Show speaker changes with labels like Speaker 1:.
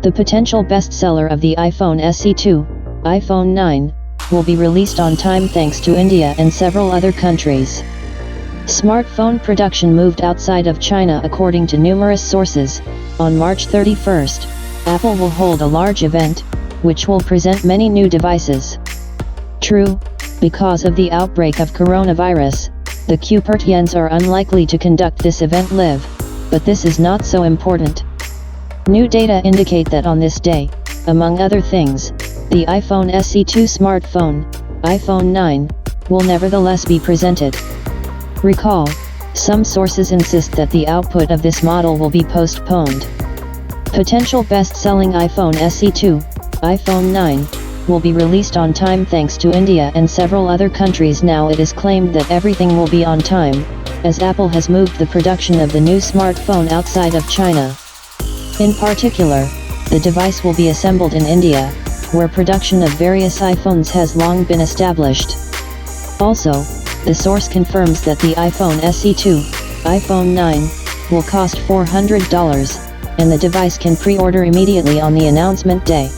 Speaker 1: The potential bestseller of the iPhone SE2, iPhone 9, will be released on time thanks to India and several other countries. Smartphone production moved outside of China according to numerous sources. On March 31st, Apple will hold a large event, which will present many new devices. True, because of the outbreak of coronavirus, the Cupertians are unlikely to conduct this event live, but this is not so important. New data indicate that on this day, among other things, the iPhone SE2 smartphone, iPhone 9, will nevertheless be presented. Recall, some sources insist that the output of this model will be postponed. Potential best-selling iPhone SE2, iPhone 9, will be released on time thanks to India and several other countries. Now it is claimed that everything will be on time, as Apple has moved the production of the new smartphone outside of China. In particular, the device will be assembled in India, where production of various iPhones has long been established. Also, the source confirms that the iPhone SE2, iPhone 9, will cost $400, and the device can pre-order immediately on the announcement day.